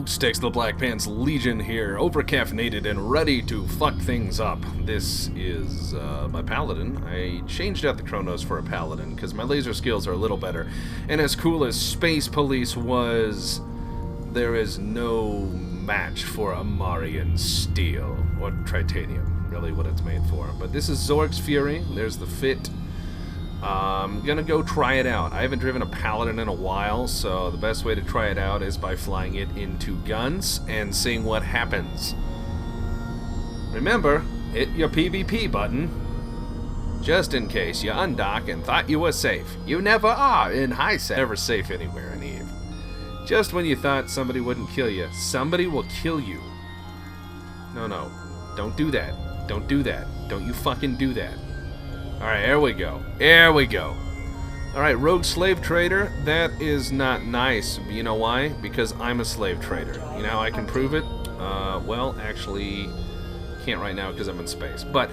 Sticks the Black Pants Legion here, over-caffeinated and ready to fuck things up. This is my Paladin. I changed out the Chronos for a Paladin because my laser skills are a little better. And as cool as Space Police was, there is no match for Amarian Steel, or Tritanium, really what it's made for. But this is Zorg's Fury. There's the fit. I'm gonna go try it out. I haven't driven a Paladin in a while, so the best way to try it out is by flying it into guns and seeing what happens. Remember, hit your PvP button, just in case you undock and thought you were safe. You never are in high sec. Never safe anywhere in EvE. Just when you thought somebody wouldn't kill you, somebody will kill you. No, don't do that. Don't do that. Don't you fucking do that. Alright, here we go. Here we go. Alright, rogue slave trader. That is not nice. You know why? Because I'm a slave trader. You know how I can prove it? Well, actually, can't right now because I'm in space. But,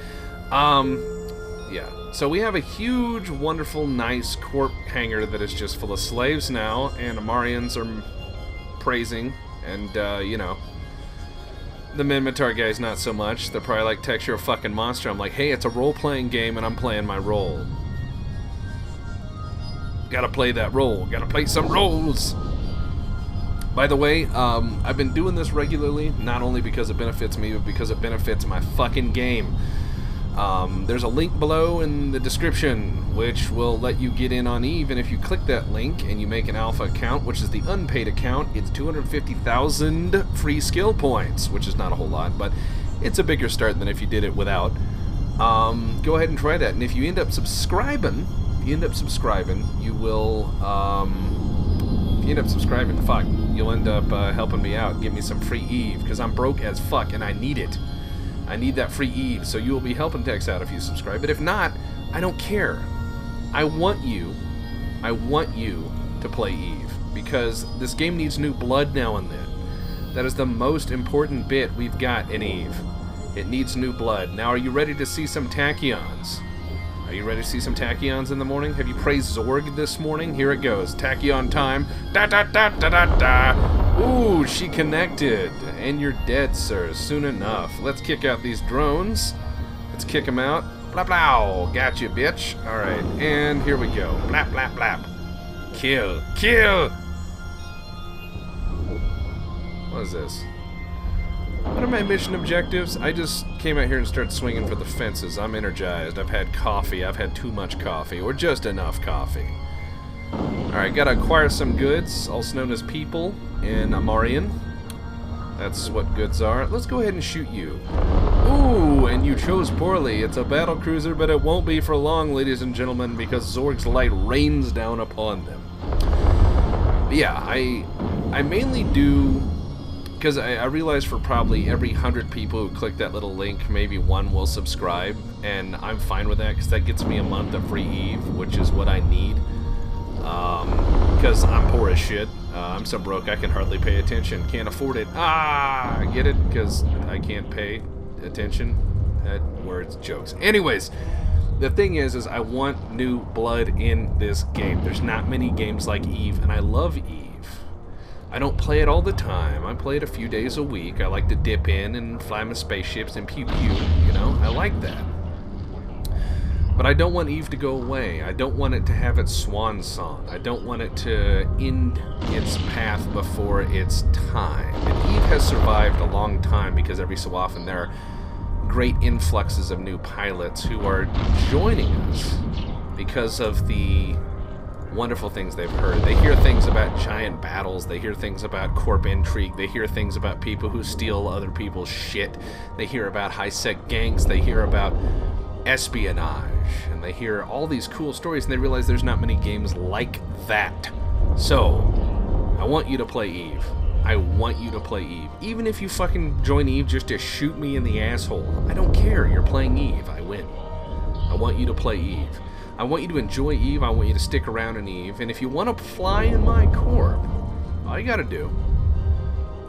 yeah. So we have a huge, wonderful, nice Corp hangar that is just full of slaves now, and Amarians are praising, and, you know, the Minmatar guys not so much. They're probably like, Tex, you're a fucking monster. I'm like, hey, it's a role-playing game and I'm playing my role. Gotta play that role. Gotta play some roles. By the way, I've been doing this regularly, not only because it benefits me, but because it benefits my fucking game. There's a link below in the description which will let you get in on EvE, and if you click that link and you make an alpha account, which is the unpaid account, it's 250,000 free skill points, which is not a whole lot, but it's a bigger start than if you did it without. Go ahead and try that, and if you end up subscribing, you will, if you end up subscribing, fuck, you'll end up helping me out, give me some free EvE, because I'm broke as fuck and I need it. I need that free EvE, so you will be helping Tex out if you subscribe. But if not, I don't care. I want you to play EvE, because this game needs new blood now and then. That is the most important bit we've got in EvE. It needs new blood. Now, are you ready to see some tachyons? Are you ready to see some tachyons in the morning? Have you praised Zorg this morning? Here it goes. Tachyon time. Da da da da da da. Ooh, she connected. And you're dead, sir. Soon enough. Let's kick out these drones. Let's kick them out. Blah blah. Gotcha, bitch. Alright, and here we go. Blap blap blap. Kill. Kill! What is this? What are my mission objectives? I just came out here and started swinging for the fences. I'm energized. I've had coffee. I've had too much coffee. Or just enough coffee. Alright, gotta acquire some goods, also known as people, in Amarian. That's what goods are. Let's go ahead and shoot you. Ooh, and you chose poorly. It's a battle cruiser, but it won't be for long, ladies and gentlemen, because Zorg's light rains down upon them. But yeah, I mainly do, because I realize for probably every 100 people who click that little link, maybe one will subscribe, and I'm fine with that, because that gets me a month of free EvE, which is what I need. Because I'm poor as shit. I'm so broke I can hardly pay attention. Can't afford it. Ah, get it? Because I can't pay attention. Words, jokes. Anyways, the thing is I want new blood in this game. There's not many games like EvE, and I love EvE. I don't play it all the time. I play it a few days a week. I like to dip in and fly my spaceships and pew pew, you know? I like that. But I don't want EvE to go away. I don't want it to have its swan song. I don't want it to end its path before its time. And EvE has survived a long time because every so often there are great influxes of new pilots who are joining us because of the wonderful things they've heard. They hear things about giant battles. They hear things about Corp intrigue. They hear things about people who steal other people's shit. They hear about high-sec gangs. They hear about espionage, and they hear all these cool stories, and they realize there's not many games like that. So, I want you to play EvE. I want you to play EvE. Even if you fucking join EvE just to shoot me in the asshole. I don't care. You're playing EvE. I win. I want you to play EvE. I want you to enjoy EvE. I want you to stick around in EvE. And if you want to fly in my Corp, all you gotta do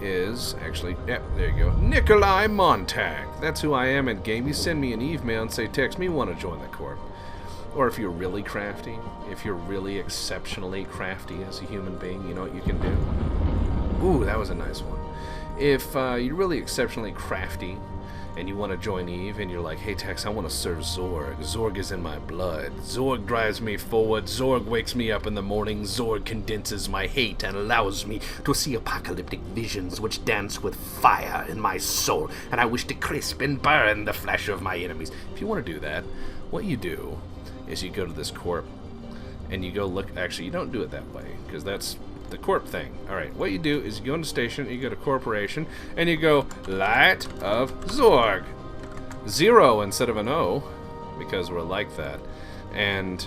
is actually, yeah, there you go. Nikolai Montag. That's who I am in game. You send me an EvE mail and say, text me, want to join the Corp. Or if you're really crafty, if you're really exceptionally crafty as a human being, you know what you can do? Ooh, that was a nice one. If you're really exceptionally crafty and you want to join EvE and you're like, hey Tex, I want to serve Zorg. Zorg is in my blood. Zorg drives me forward. Zorg wakes me up in the morning. Zorg condenses my hate and allows me to see apocalyptic visions which dance with fire in my soul. And I wish to crisp and burn the flesh of my enemies. If you want to do that, what you do is you go to this Corp and you go look. Actually, you don't do it that way because that's the Corp thing. Alright, what you do is you go into station, you go to corporation, and you go Light of Zorg. 0 instead of an O, because we're like that. And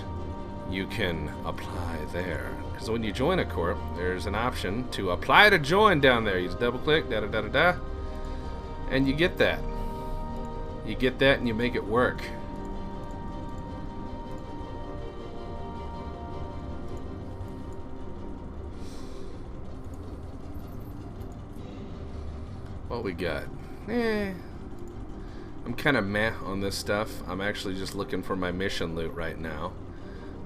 you can apply there. Because when you join a Corp, there's an option to apply to join down there. You just double click, da-da-da-da-da, and you get that. You get that and you make it work. What we got? I'm kind of meh on this stuff. I'm actually just looking for my mission loot right now.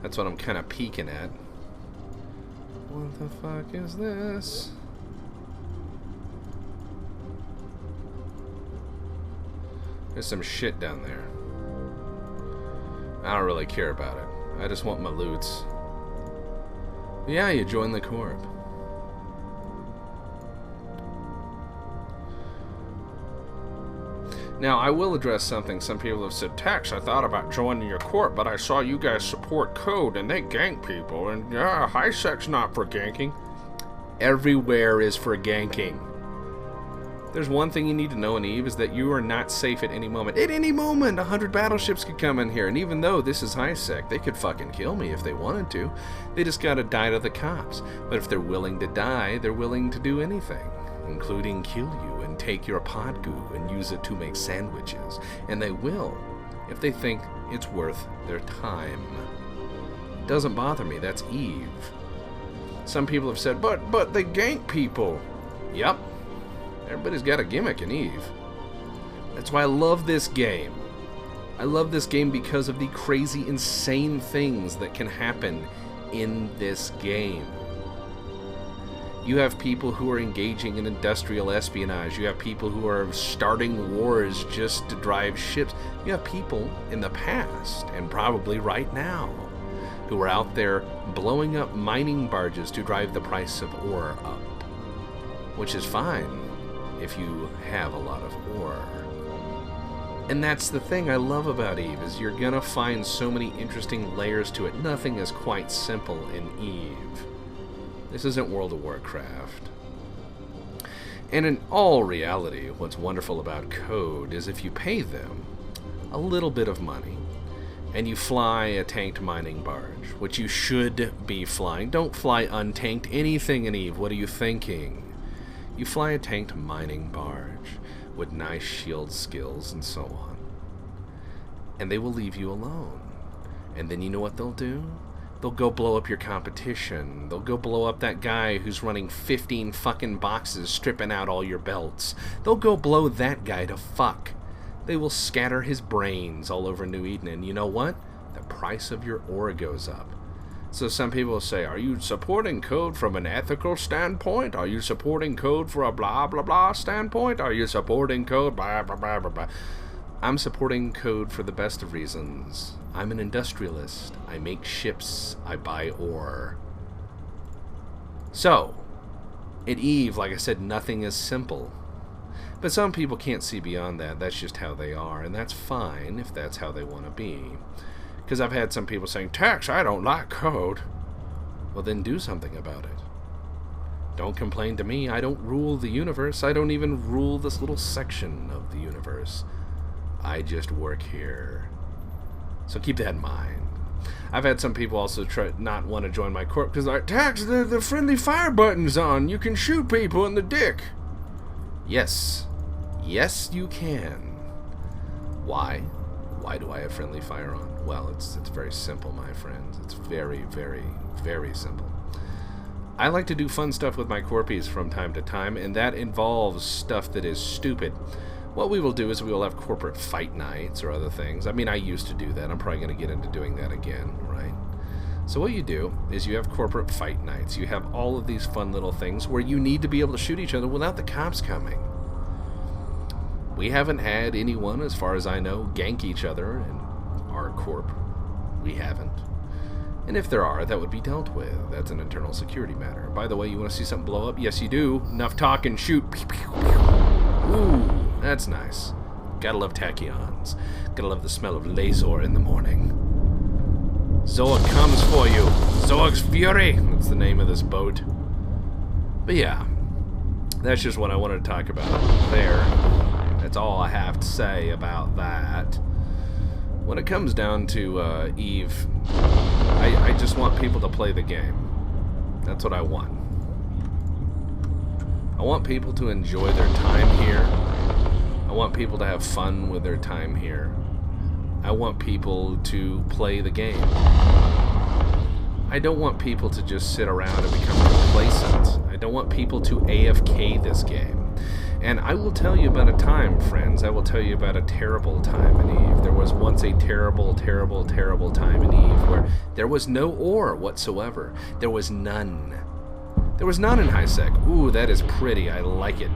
That's what I'm kind of peeking at. What the fuck is this? There's some shit down there. I don't really care about it. I just want my loots. Yeah, you join the Corp. Now, I will address something. Some people have said, Tex, I thought about joining your Corp, but I saw you guys support code, and they gank people, and yeah, high sec's not for ganking. Everywhere is for ganking. There's one thing you need to know in EvE, is that you are not safe at any moment. At any moment, 100 battleships could come in here, and even though this is high sec, they could fucking kill me if they wanted to. They just gotta die to the cops. But if they're willing to die, they're willing to do anything, including kill you and take your pod goo and use it to make sandwiches. And they will, if they think it's worth their time. It doesn't bother me, that's EvE. Some people have said, but they gank people. Yep. Everybody's got a gimmick in EvE. That's why I love this game. I love this game because of the crazy, insane things that can happen in this game. You have people who are engaging in industrial espionage. You have people who are starting wars just to drive ships. You have people in the past, and probably right now, who are out there blowing up mining barges to drive the price of ore up. Which is fine if you have a lot of ore. And that's the thing I love about EvE, is you're gonna find so many interesting layers to it. Nothing is quite simple in EvE. This isn't World of Warcraft. And in all reality, what's wonderful about code is if you pay them a little bit of money and you fly a tanked mining barge, which you should be flying. Don't fly untanked anything in EvE. What are you thinking? You fly a tanked mining barge with nice shield skills and so on. And they will leave you alone. And then you know what they'll do? They'll go blow up your competition. They'll go blow up that guy who's running 15 fucking boxes, stripping out all your belts. They'll go blow that guy to fuck. They will scatter his brains all over New Eden, and you know what? The price of your ore goes up. So some people will say, are you supporting code from an ethical standpoint? Are you supporting code for a blah blah blah standpoint? Are you supporting code blah blah blah blah blah? I'm supporting code for the best of reasons. I'm an industrialist. I make ships. I buy ore. So, at EvE, like I said, nothing is simple. But some people can't see beyond that. That's just how they are, and that's fine if that's how they want to be. Because I've had some people saying, Tex, I don't like code. Well, then do something about it. Don't complain to me. I don't rule the universe. I don't even rule this little section of the universe. I just work here. So keep that in mind. I've had some people also try not want to join my corp because like, Tax, the friendly fire button's on. You can shoot people in the dick. Yes. Yes, you can. Why? Why do I have friendly fire on? Well, it's very simple, my friends. It's very, very, very simple. I like to do fun stuff with my corpies from time to time, and that involves stuff that is stupid. What we will do is we will have corporate fight nights or other things. I mean, I used to do that. I'm probably going to get into doing that again, right? So what you do is you have corporate fight nights. You have all of these fun little things where you need to be able to shoot each other without the cops coming. We haven't had anyone, as far as I know, gank each other in our corp. We haven't. And if there are, that would be dealt with. That's an internal security matter. By the way, you want to see something blow up? Yes, you do. Enough talk and shoot. Ooh, that's nice. Gotta love tachyons. Gotta love the smell of laser in the morning. Zorg comes for you. Zorg's Fury. That's the name of this boat. But yeah, that's just what I wanted to talk about there. That's all I have to say about that. When it comes down to EvE, I just want people to play the game. That's what I want. I want people to enjoy their time here. I want people to have fun with their time here. I want people to play the game. I don't want people to just sit around and become complacent. I don't want people to AFK this game. And I will tell you about a time, friends. I will tell you about a terrible time in EvE. There was once a terrible, terrible, terrible time in EvE where there was no ore whatsoever. There was none. There was none in HighSec. Ooh, that is pretty. I like it.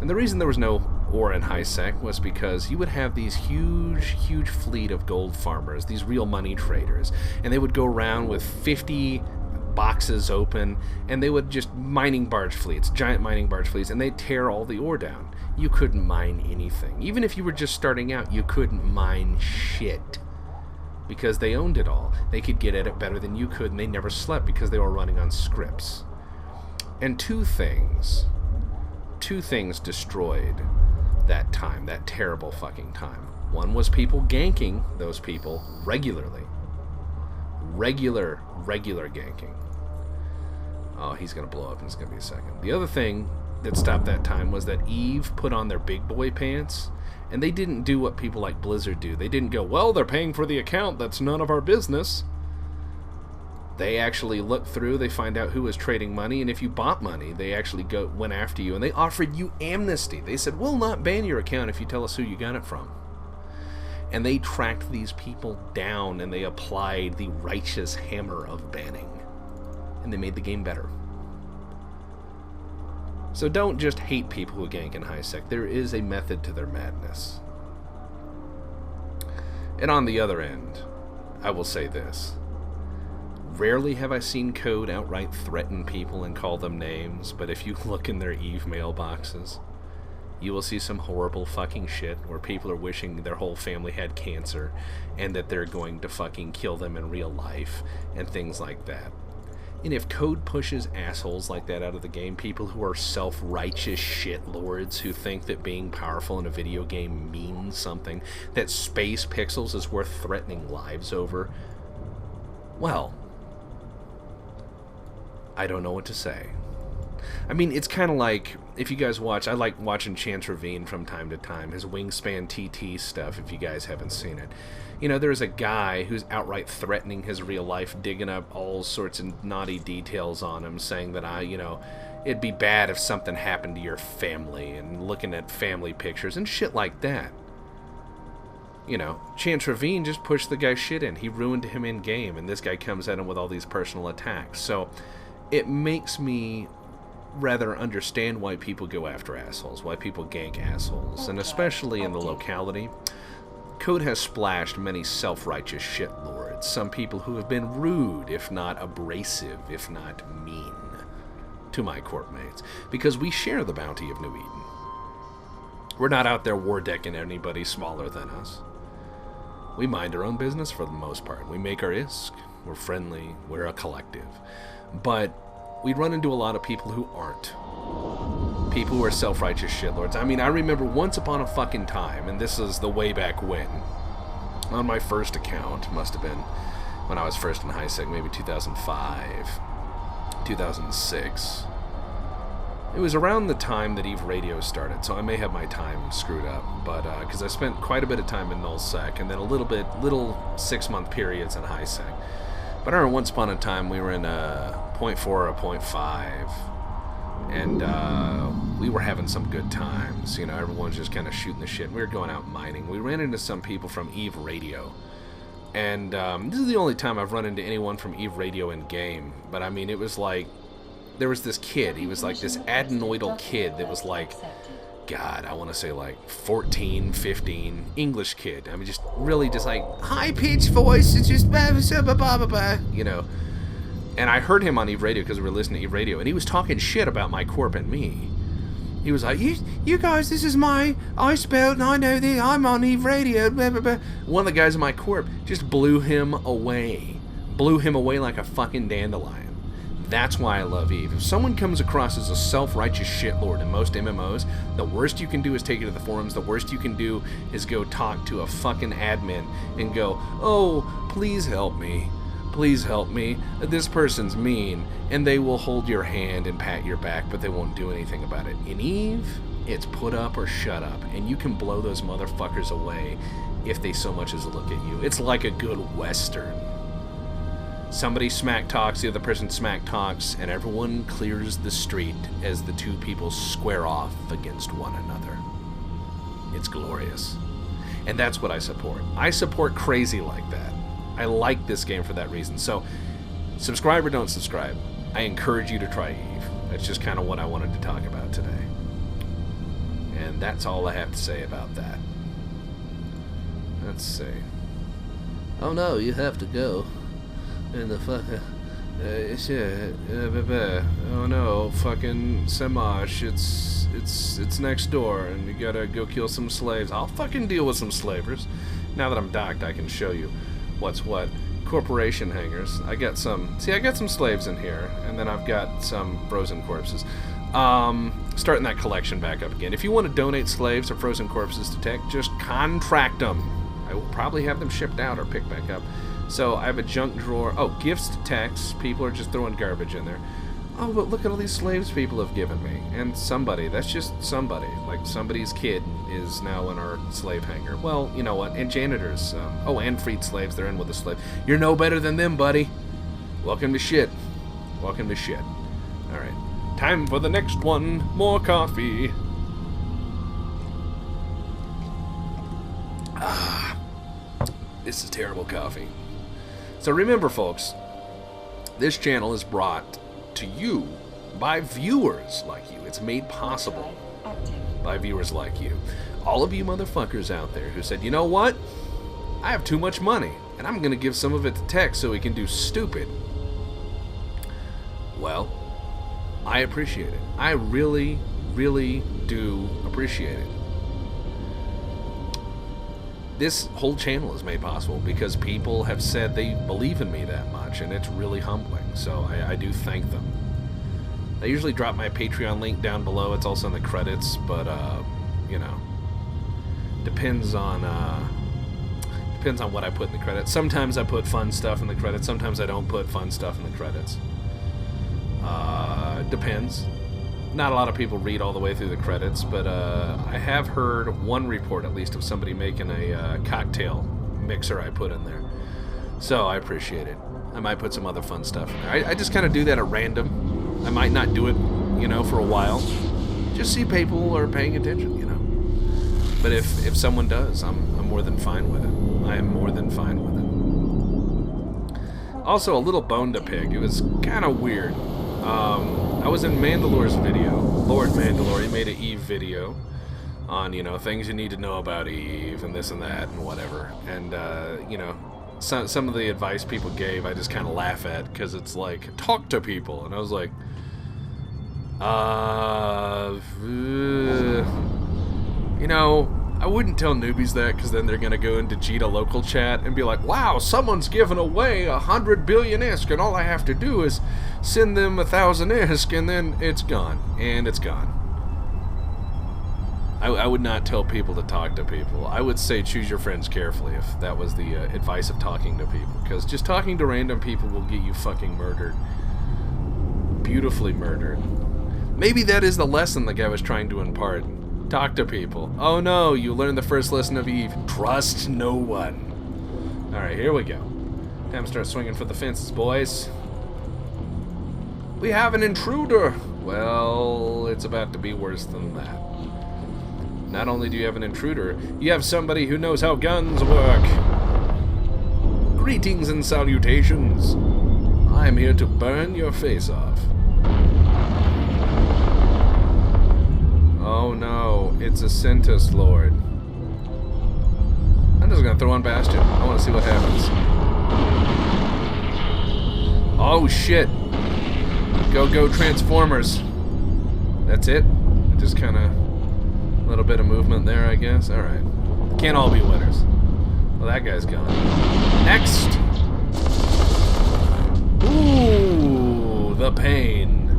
And the reason there was no ore in HighSec was because you would have these huge, huge fleet of gold farmers, these real money traders, and they would go around with 50 boxes open, and they would just mining barge fleets, giant mining barge fleets, and they'd tear all the ore down. You couldn't mine anything. Even if you were just starting out, you couldn't mine shit. Because they owned it all. They could get at it better than you could, and they never slept because they were running on scripts. And two things destroyed that time, that terrible fucking time. One was people ganking those people regularly. Regular ganking. Oh, he's gonna blow up in it's gonna be a second. The other thing that stopped that time was that EvE put on their big boy pants, and they didn't do what people like Blizzard do. They didn't go, well, they're paying for the account, that's none of our business. They actually looked through, they find out who was trading money, and if you bought money, they actually went after you, and they offered you amnesty. They said, we'll not ban your account if you tell us who you got it from. And they tracked these people down, and they applied the righteous hammer of banning. And they made the game better. So don't just hate people who gank in HighSec. There is a method to their madness. And on the other end, I will say this. Rarely have I seen code outright threaten people and call them names, but if you look in their EvE mailboxes, you will see some horrible fucking shit where people are wishing their whole family had cancer and that they're going to fucking kill them in real life and things like that. And if code pushes assholes like that out of the game, people who are self-righteous shitlords who think that being powerful in a video game means something, that space pixels is worth threatening lives over, well, I don't know what to say. I mean, it's kind of like, if you guys watch, I like watching Chance Ravine from time to time, his Wingspan TT stuff, if you guys haven't seen it. You know, there's a guy who's outright threatening his real life, digging up all sorts of naughty details on him, saying that, it'd be bad if something happened to your family, and looking at family pictures and shit like that. You know, Chance Ravine just pushed the guy's shit in. He ruined him in-game, and this guy comes at him with all these personal attacks. So, it makes me rather understand why people go after assholes, why people gank assholes, and especially in the locality. Code has splashed many self-righteous shitlords, some people who have been rude, if not abrasive, if not mean, to my corp mates, because we share the bounty of New Eden. We're not out there war decking anybody smaller than us. We mind our own business for the most part. We make our ISK, we're friendly, we're a collective. But we run into a lot of people who aren't. People who are self-righteous shitlords. I mean, I remember once upon a fucking time, and this is the way back when, on my first account, must have been when I was first in high sec, maybe 2005, 2006. It was around the time that EvE Radio started, so I may have my time screwed up, but because I spent quite a bit of time in null sec, and then a little 6-month periods in high sec. But I remember once upon a time we were in a 0.4 or a 0.5, and we were having some good times. You know, everyone's just kind of shooting the shit. We were going out mining. We ran into some people from EvE Radio, and this is the only time I've run into anyone from EvE Radio in game. But I mean, it was like, there was this kid. He was like this adenoidal kid that was like, God, I want to say like 14, 15, English kid. I mean, just really just like high-pitched voice. It's just you know. And I heard him on EvE Radio because we were listening to EvE Radio, and he was talking shit about my Corp and me. He was like, you guys, this is my ice belt, and I know this, I'm on EvE Radio, blah, blah, blah. One of the guys in my Corp just blew him away. Blew him away like a fucking dandelion. That's why I love EvE. If someone comes across as a self-righteous shitlord in most MMOs, the worst you can do is take it to the forums. The worst you can do is go talk to a fucking admin and go, oh, please help me. Please help me. This person's mean. And they will hold your hand and pat your back, but they won't do anything about it. In EvE, it's put up or shut up. And you can blow those motherfuckers away if they so much as look at you. It's like a good Western. Somebody smack talks, the other person smack talks, and everyone clears the street as the two people square off against one another. It's glorious. And that's what I support. I support crazy like that. I like this game for that reason. So, subscribe or don't subscribe, I encourage you to try EvE. That's just kind of what I wanted to talk about today. And that's all I have to say about that. Let's see. Oh no, you have to go. And the fuck, oh no, fucking Semash, it's next door, and you gotta go kill some slaves. I'll fucking deal with some slavers. Now that I'm docked, I can show you what's what. Corporation hangers. I got some slaves in here, and then I've got some frozen corpses. Starting that collection back up again. If you want to donate slaves or frozen corpses to tech, just contract them. I will probably have them shipped out or picked back up. So I have a junk drawer. Oh, gifts to techs. People are just throwing garbage in there. Oh, but look at all these slaves people have given me. And somebody. That's just somebody. Like somebody's kid is now in our slave hangar. Well, you know what? And janitors. Oh, and freed slaves. They're in with a slave. You're no better than them, buddy. Welcome to shit. Welcome to shit. Alright. Time for the next one. More coffee. Ah. This is terrible coffee. So remember, folks, this channel is brought to you by viewers like you. It's made possible by viewers like you. All of you motherfuckers out there who said, you know what? I have too much money, and I'm going to give some of it to tech so he can do stupid. Well, I appreciate it. I really, really do appreciate it. This whole channel is made possible because people have said they believe in me that much, and it's really humbling, so I do thank them. I usually drop my Patreon link down below. It's also in the credits, but, you know, depends on what I put in the credits. Sometimes I put fun stuff in the credits. Sometimes I don't put fun stuff in the credits. Depends. Not a lot of people read all the way through the credits, but I have heard one report at least of somebody making a cocktail mixer I put in there. So I appreciate it. I might put some other fun stuff in there. I just kind of do that at random. I might not do it, you know, for a while. Just see people are paying attention, you know. But if someone does, I'm more than fine with it. I am more than fine with it. Also, a little bone to pick. It was kind of weird. I was in Mandalore's video. Lord Mandalore, he made an EvE video on, you know, things you need to know about EvE and this and that and whatever. And, you know, some of the advice people gave I just kind of laugh at because it's like, talk to people. And I was like, you know, I wouldn't tell newbies that because then they're going to go into Jita local chat and be like, wow, someone's giving away 100 billion ISK and all I have to do is send them 1,000 ISK and then it's gone. And it's gone. I would not tell people to talk to people. I would say choose your friends carefully if that was the advice of talking to people. Because just talking to random people will get you fucking murdered. Beautifully murdered. Maybe that is the lesson the guy was trying to impart. Talk to people. Oh no, you learned the first lesson of EvE. Trust no one. Alright, here we go. Time to start swinging for the fences, boys. We have an intruder. Well, it's about to be worse than that. Not only do you have an intruder, you have somebody who knows how guns work. Greetings and salutations. I am here to burn your face off. Oh no, it's a Centus Lord. I'm just gonna throw on Bastion. I wanna see what happens. Oh shit. Go Transformers. That's it? Just kinda a little bit of movement there, I guess. Alright. Can't all be winners. Well, that guy's gone. Next! Ooh, the pain.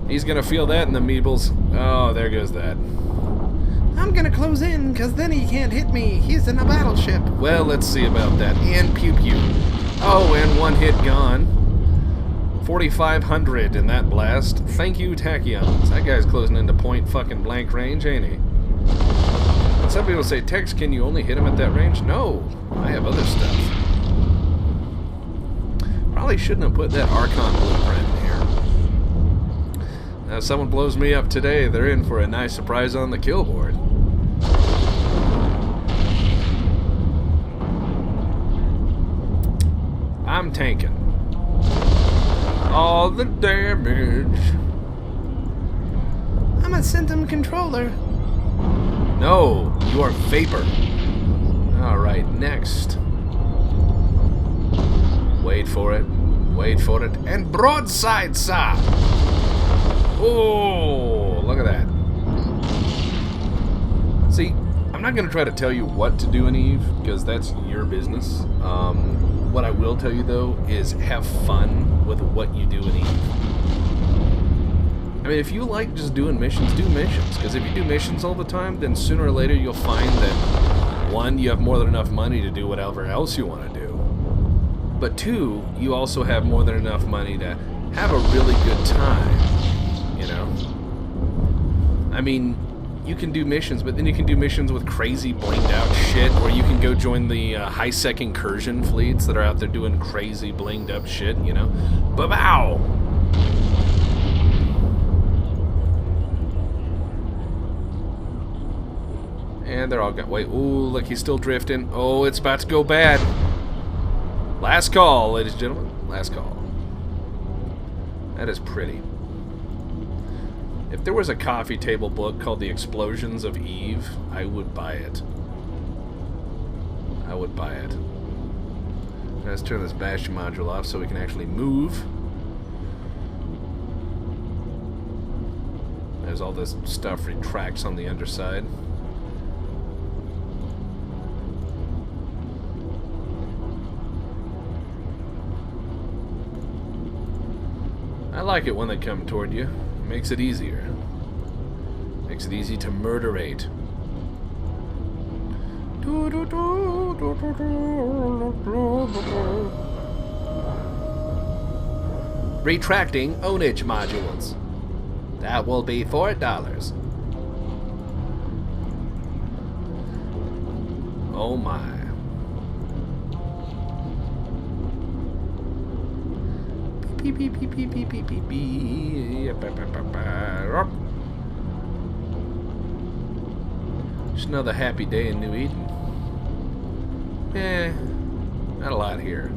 He's gonna feel that in the meebles. Oh, there goes that. I'm gonna close in, cause then he can't hit me. He's in a battleship. Well, let's see about that. And pew pew. Oh, and one hit gone. 4,500 in that blast. Thank you, Tachyons. That guy's closing into point fucking blank range, ain't he? And some people say, Tex, can you only hit him at that range? No, I have other stuff. Probably shouldn't have put that Archon blueprint in here. Now, if someone blows me up today, they're in for a nice surprise on the kill board. I'm tanking. All the damage. I'm a Centum controller. No, you are Vapor. Alright, next. Wait for it. Wait for it. And broadside, sir! Oh, look at that. See, I'm not going to try to tell you what to do in EvE, because that's your business. What I will tell you, though, is have fun with what you do in EvE. I mean, if you like just doing missions, do missions. Because if you do missions all the time, then sooner or later you'll find that, one, you have more than enough money to do whatever else you want to do. But two, you also have more than enough money to have a really good time, you know? I mean, you can do missions, but then you can do missions with crazy blinged out shit, or you can go join the high-sec incursion fleets that are out there doing crazy blinged up shit, you know? Ba-bow! And they're all gone. Wait, ooh, look, he's still drifting. Oh, it's about to go bad. Last call, ladies and gentlemen. Last call. That is pretty. If there was a coffee table book called The Explosions of EvE, I would buy it. I would buy it. Let's turn this Bastion module off so we can actually move. There's all this stuff retracts on the underside. I like it when they come toward you. It makes it easier. Makes it easy to murderate. Retracting ownage modules. That will be $4. Oh my. Beep beep beep beep beep beep beep beep. Just another happy day in New Eden. Not a lot here.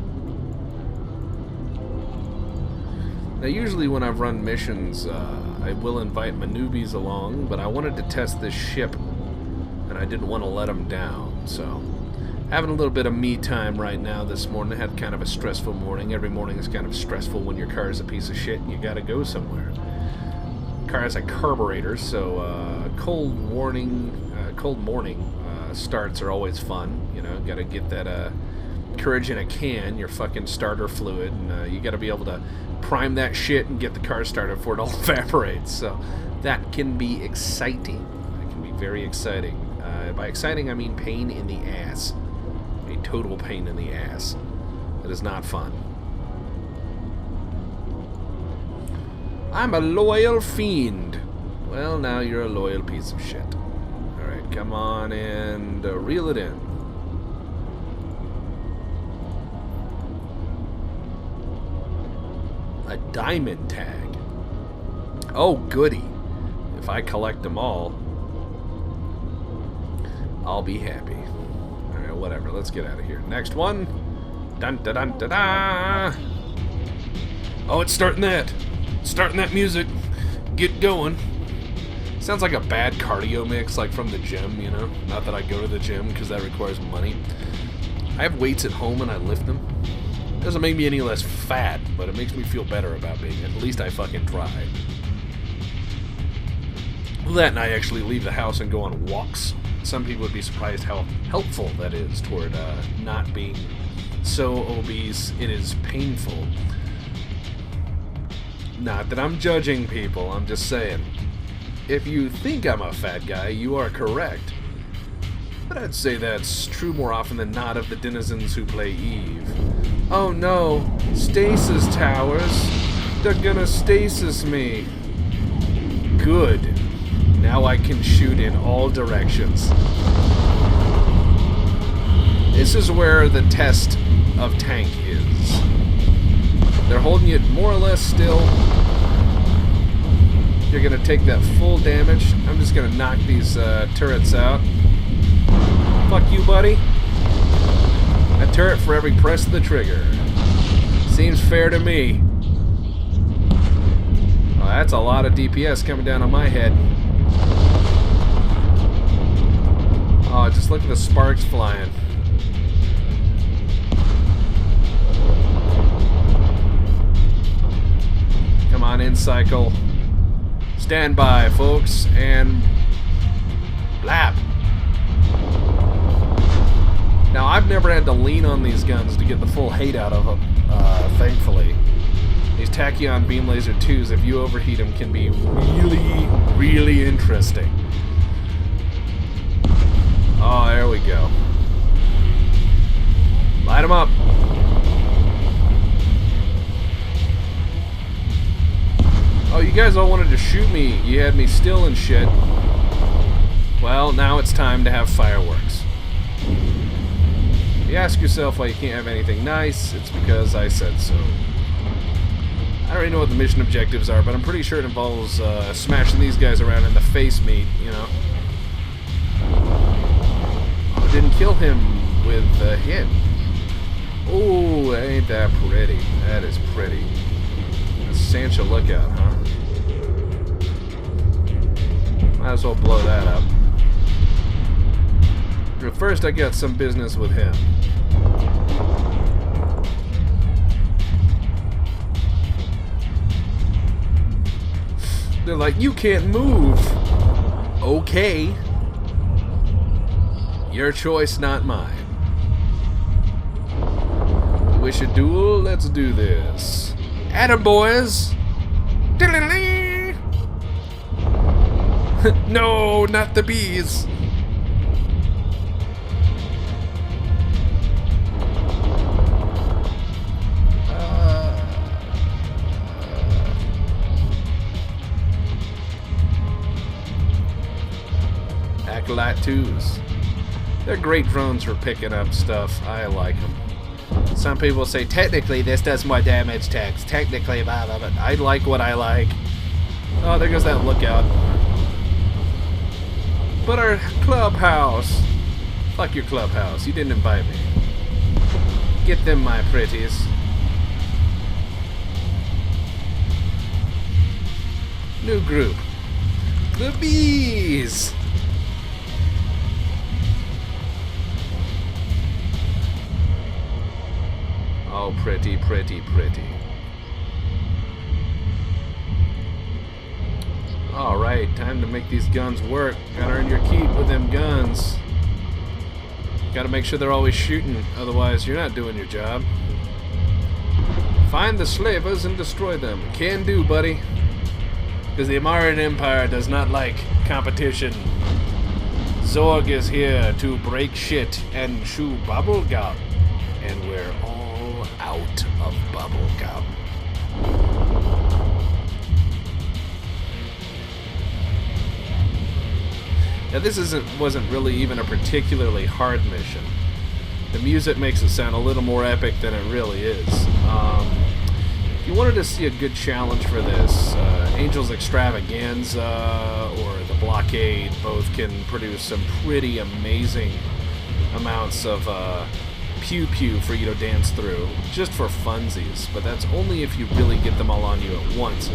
Now usually when I've run missions, I will invite my newbies along, but I wanted to test this ship, and I didn't want to let them down, so... Having a little bit of me time right now this morning. I had kind of a stressful morning. Every morning is kind of stressful when your car is a piece of shit and you gotta go somewhere. Car has a carburetor, so cold morning starts are always fun. You know, gotta get that courage in a can, your fucking starter fluid, and you gotta be able to prime that shit and get the car started before it all evaporates. So that can be exciting. That can be very exciting. By exciting, I mean pain in the ass. A total pain in the ass. It is not fun. I'm a loyal fiend. Well, now you're a loyal piece of shit. Alright, come on and reel it in. A diamond tag. Oh, goody. If I collect them all, I'll be happy. Alright, whatever. Let's get out of here. Next one. Dun da dun da da. Oh, it's starting that. It's starting that music. Get going. Sounds like a bad cardio mix, like from the gym, you know? Not that I go to the gym, because that requires money. I have weights at home and I lift them. Doesn't make me any less fat, but it makes me feel better about being it. At least I fucking try. Well, that and I actually leave the house and go on walks. Some people would be surprised how helpful that is toward not being so obese it is painful. Not that I'm judging people, I'm just saying. If you think I'm a fat guy, you are correct. But I'd say that's true more often than not of the denizens who play EvE. Oh no, stasis towers. They're gonna stasis me. Good. Now I can shoot in all directions. This is where the test of tank is. They're holding you more or less still. You're gonna take that full damage. I'm just gonna knock these turrets out. Fuck you, buddy. A turret for every press of the trigger. Seems fair to me. Oh, that's a lot of DPS coming down on my head. Oh, just look at the sparks flying. Come on in, cycle. Stand by, folks, and blap. Now, I've never had to lean on these guns to get the full hate out of them, thankfully. These Tachyon Beam Laser 2s, if you overheat them, can be really, really interesting. Oh, there we go. Light them up. Oh, you guys all wanted to shoot me. You had me still and shit. Well, now it's time to have fireworks. If you ask yourself why you can't have anything nice, it's because I said so. I don't really know what the mission objectives are, but I'm pretty sure it involves smashing these guys around in the face meat, you know. Oh, didn't kill him with a hit. Oh, ain't that pretty. That is pretty. A Sancha lookout, huh? Might as well blow that up. But first I got some business with him. They're like, you can't move. Okay. Your choice, not mine. You wish a duel? Let's do this. Atta boys! No, not the bees! Acolyte 2s. They're great drones for picking up stuff. I like them. Some people say, technically this does more damage, Tex. Technically, blah, blah, blah. I like what I like. Oh, there goes that lookout. But our clubhouse. Fuck your clubhouse. You didn't invite me. Get them, my pretties. New group. The bees. Oh, pretty, pretty, pretty. Alright, time to make these guns work. Gotta earn your keep with them guns. Gotta make sure they're always shooting, otherwise you're not doing your job. Find the slavers and destroy them. Can do, buddy. Because the Amarian Empire does not like competition. Zorg is here to break shit and chew bubblegum. And we're all out of bubblegum. Now this wasn't really even a particularly hard mission. The music makes it sound a little more epic than it really is. If you wanted to see a good challenge for this, Angel's Extravaganza or the Blockade both can produce some pretty amazing amounts of pew-pew for you to dance through, just for funsies, but that's only if you really get them all on you at once,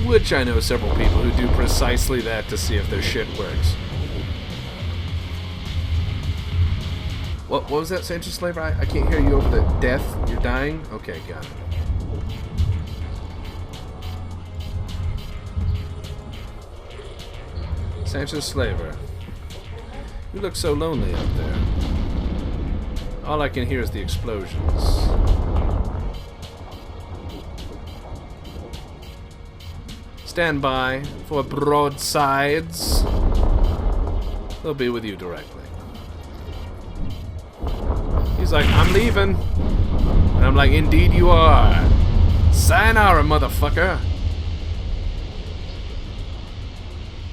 which I know several people who do precisely that to see if their shit works. What was that, Sanchez Slaver? I can't hear you over the death. You're dying? Okay, got it. Sanchez Slaver. You look so lonely out there. All I can hear is the explosions. Stand by for broadsides. They'll be with you directly. He's like, I'm leaving. And I'm like, indeed you are. Sayonara, motherfucker.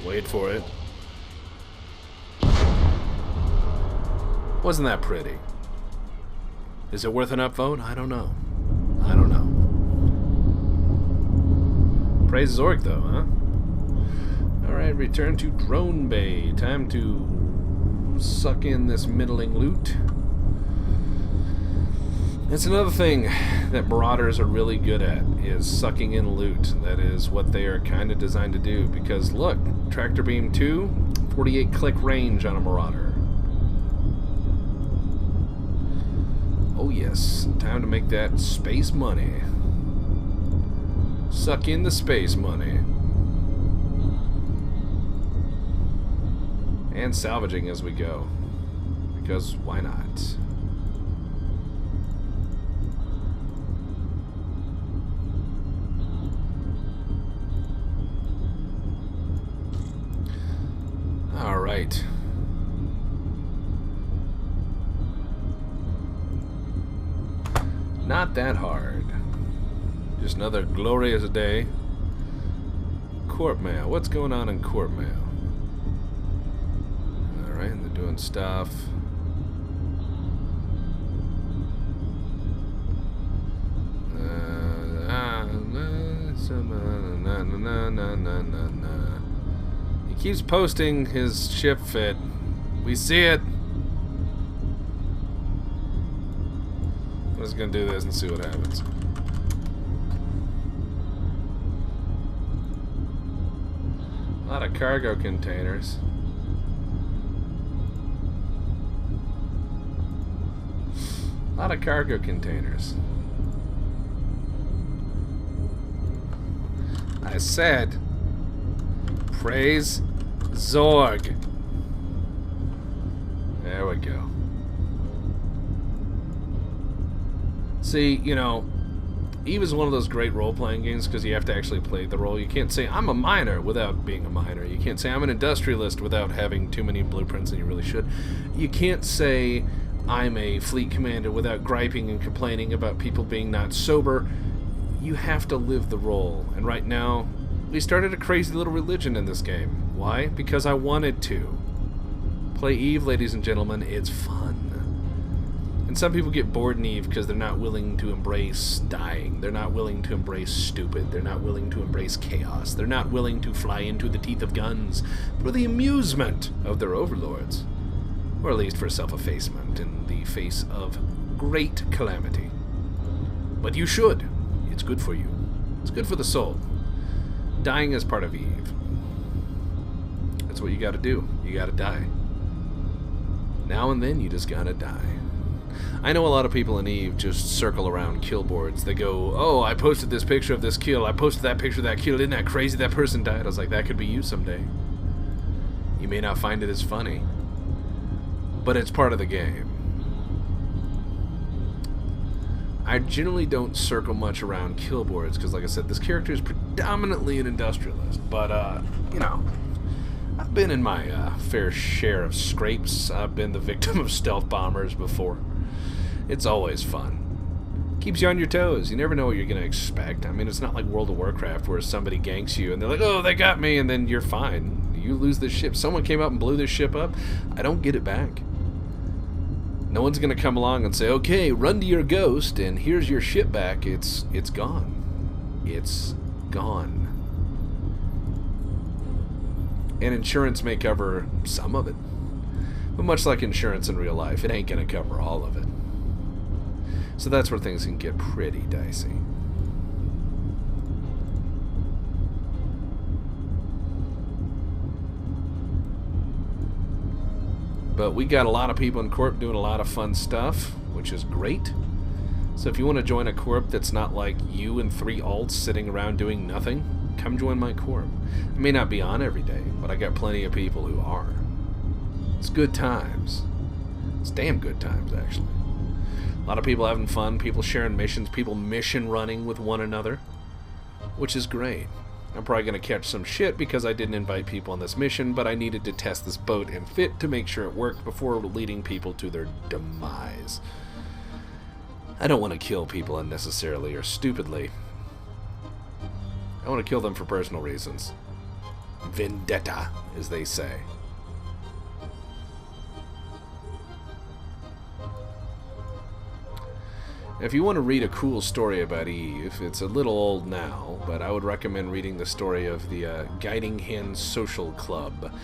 Wait for it. Wasn't that pretty? Is it worth an upvote? I don't know. I don't know. Praise Zorg though, huh? Alright, return to Drone Bay. Time to suck in this middling loot. It's another thing that Marauders are really good at, is sucking in loot. That is what they are kind of designed to do, because look, Tractor Beam 2, 48 click range on a Marauder. Oh yes, time to make that space money. Suck in the space money. And salvaging as we go, because why not? Alright. Not that hard. Just another glorious day. Corp mail. What's going on in Corp mail? Alright, they're doing stuff. He keeps posting his ship fit. We see it. I'm just gonna do this and see what happens. A lot of cargo containers. A lot of cargo containers. I said, praise Zorg. There we go. See, you know, EvE is one of those great role-playing games because you have to actually play the role. You can't say, I'm a miner without being a miner. You can't say, I'm an industrialist without having too many blueprints, and you really should. You can't say, I'm a fleet commander without griping and complaining about people being not sober. You have to live the role. And right now, we started a crazy little religion in this game. Why? Because I wanted to. Play EvE, ladies and gentlemen. It's fun. And some people get bored in EvE because they're not willing to embrace dying. They're not willing to embrace stupid. They're not willing to embrace chaos. They're not willing to fly into the teeth of guns for the amusement of their overlords. Or at least for self-effacement in the face of great calamity. But you should. It's good for you. It's good for the soul. Dying is part of EvE. That's what you gotta do. You gotta die. Now and then, you just gotta die. I know a lot of people in EvE just circle around kill boards. They go, oh, I posted this picture of this kill. I posted that picture of that kill. Isn't that crazy? That person died. I was like, that could be you someday. You may not find it as funny, but it's part of the game. I generally don't circle much around kill boards because, like I said, this character is predominantly an industrialist. But, you know, I've been in my fair share of scrapes. I've been the victim of stealth bombers before. It's always fun. Keeps you on your toes. You never know what you're going to expect. I mean, it's not like World of Warcraft where somebody ganks you and they're like, oh, they got me, and then you're fine. You lose this ship. Someone came up and blew this ship up. I don't get it back. No one's going to come along and say, okay, run to your ghost, and here's your ship back. It's gone. It's gone. And insurance may cover some of it. But much like insurance in real life, it ain't going to cover all of it. So that's where things can get pretty dicey. But we got a lot of people in Corp doing a lot of fun stuff, which is great. So if you want to join a Corp that's not like you and 3 alts sitting around doing nothing, come join my Corp. I may not be on every day, but I got plenty of people who are. It's good times. It's damn good times, actually. A lot of people having fun, people sharing missions, people mission running with one another, which is great. I'm probably going to catch some shit because I didn't invite people on this mission, but I needed to test this boat and fit to make sure it worked before leading people to their demise. I don't want to kill people unnecessarily or stupidly. I want to kill them for personal reasons. Vendetta, as they say. If you want to read a cool story about EvE, it's a little old now, but I would recommend reading the story of the Guiding Hand Social Club.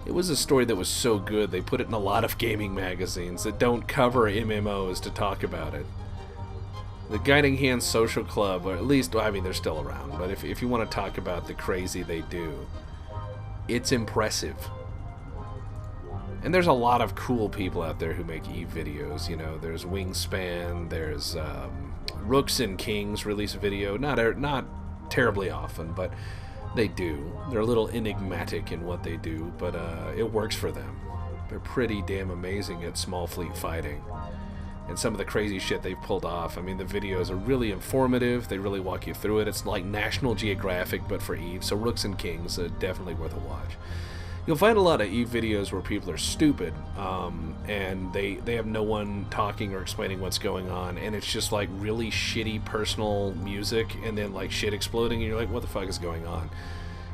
It was a story that was so good they put it in a lot of gaming magazines that don't cover MMOs to talk about it. The Guiding Hand Social Club, or at least, well, I mean, they're still around, but if you want to talk about the crazy they do, it's impressive. And there's a lot of cool people out there who make EvE videos. You know, there's Wingspan, there's Rooks and Kings release a video. Not terribly often, but they do. They're a little enigmatic in what they do, but it works for them. They're pretty damn amazing at small fleet fighting. And some of the crazy shit they've pulled off. I mean, the videos are really informative. They really walk you through it. It's like National Geographic, but for EvE. So Rooks and Kings, definitely worth a watch. You'll find a lot of EvE videos where people are stupid, and they have no one talking or explaining what's going on, and it's just like really shitty personal music, and then like shit exploding, and you're like, what the fuck is going on?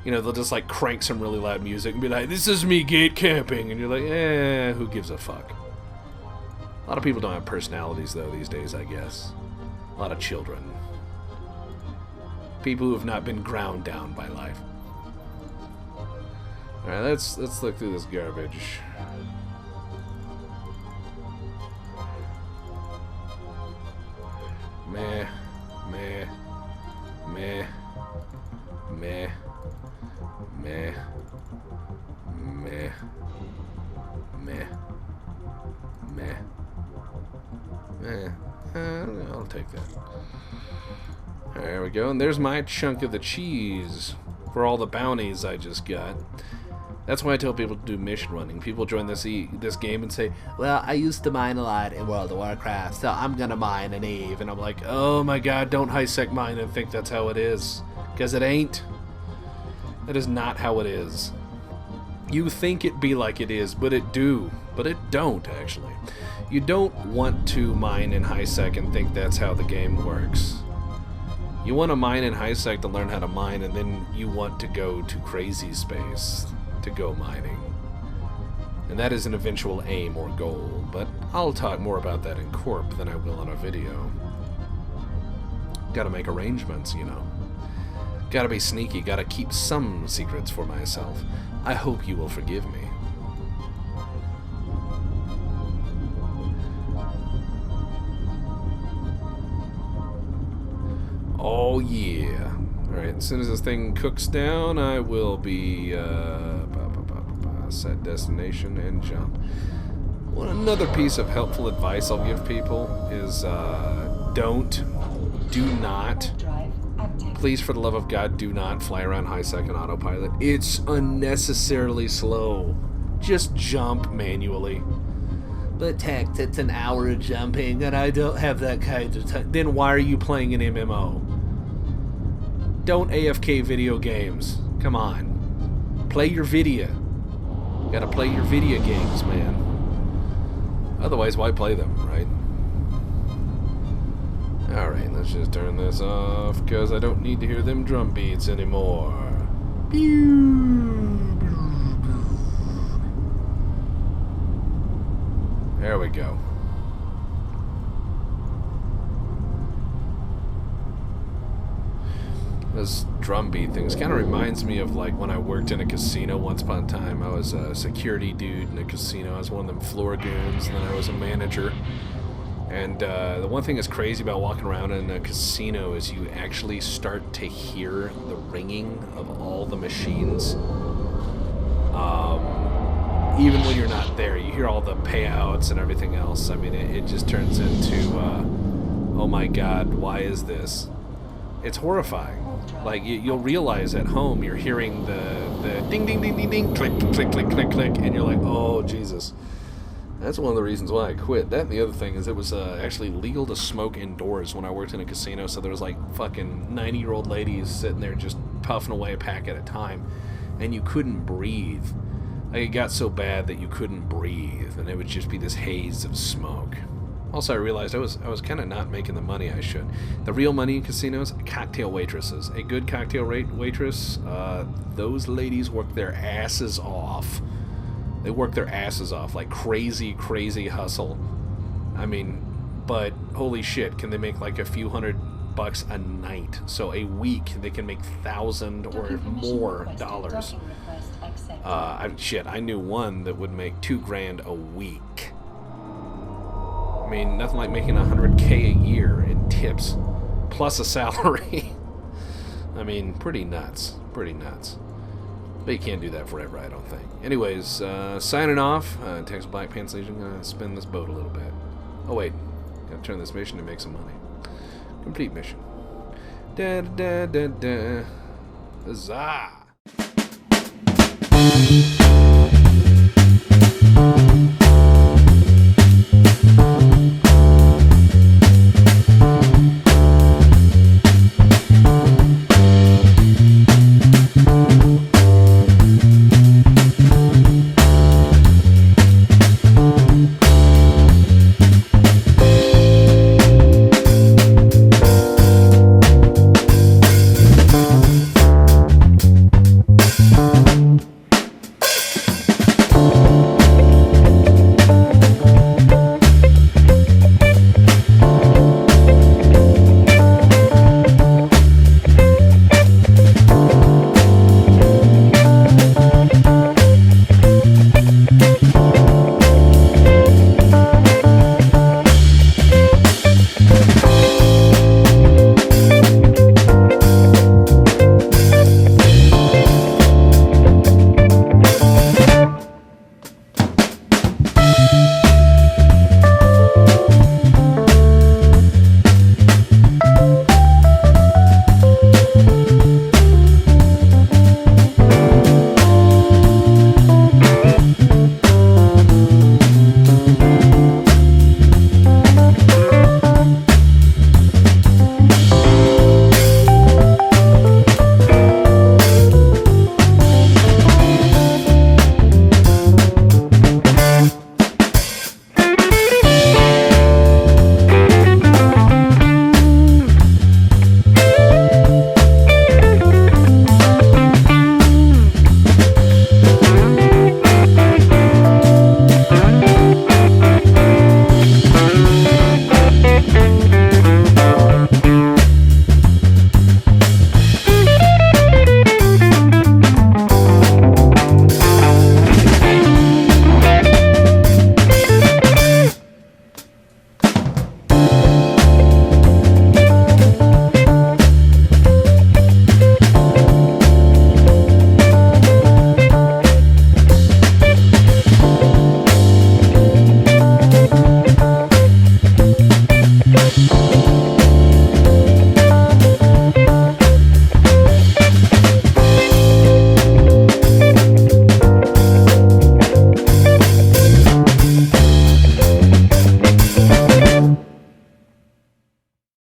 You know, they'll just like crank some really loud music and be like, this is me gate camping, and you're like, who gives a fuck? A lot of people don't have personalities though these days, I guess. A lot of children. People who have not been ground down by life. Alright, let's look through this garbage. Meh, meh, meh, meh, meh, meh, meh, meh, meh. I'll take that. There we go, and there's my chunk of the cheese for all the bounties I just got. That's why I tell people to do mission running. People join this game and say, well, I used to mine a lot in World of Warcraft, so I'm gonna mine in EvE. And I'm like, oh my god, don't high-sec mine and think that's how it is. Because it ain't. That is not how it is. You think it be like it is, but it do. But it don't, actually. You don't want to mine in high-sec and think that's how the game works. You want to mine in high-sec to learn how to mine, and then you want to go to crazy space to go mining. And that is an eventual aim or goal, but I'll talk more about that in Corp than I will on a video. Gotta make arrangements, you know. Gotta be sneaky, gotta keep some secrets for myself. I hope you will forgive me. Oh yeah. Alright, as soon as this thing cooks down, I will be set destination and jump. Another piece of helpful advice I'll give people is do not, please for the love of God, do not fly around high-sec and autopilot. It's unnecessarily slow. Just jump manually. But Tex, it's an hour of jumping and I don't have that kind of time. Then why are you playing an MMO? Don't AFK video games. Come on. Play your video. Gotta play your video games, man. Otherwise, why play them, right? Alright, let's just turn this off, because I don't need to hear them drum beats anymore. There we go. Those drum beat things kind of reminds me of like when I worked in a casino once upon a time. I was a security dude in a casino. I was one of them floor goons, and then I was a manager. And the one thing that's crazy about walking around in a casino is you actually start to hear the ringing of all the machines. Even when you're not there, you hear all the payouts and everything else. I mean, it just turns into, oh my god, why is this? It's horrifying. Like, you'll realize at home you're hearing the ding, ding, ding, ding, ding, click, click, click, click, click, and you're like, oh, Jesus. That's one of the reasons why I quit. That and the other thing is it was actually legal to smoke indoors when I worked in a casino, so there was like fucking 90-year-old ladies sitting there just puffing away a pack at a time, and you couldn't breathe. Like, it got so bad that you couldn't breathe, and it would just be this haze of smoke. Also, I realized I was kind of not making the money I should. The real money in casinos, cocktail waitresses. A good cocktail waitress, those ladies work their asses off. They work their asses off, like crazy, crazy hustle. I mean, but holy shit, can they make like a few $100 a night? So a week they can make $1,000 or more dollars. I knew one that would make $2,000 a week. I mean, nothing like making $100K a year in tips, plus a salary. I mean, pretty nuts, pretty nuts. But you can't do that forever, I don't think. Anyways, signing off. Text Black Pants Legion. Gonna spin this boat a little bit. Oh wait, gotta turn this mission to make some money. Complete mission. Da da da da. Huzzah!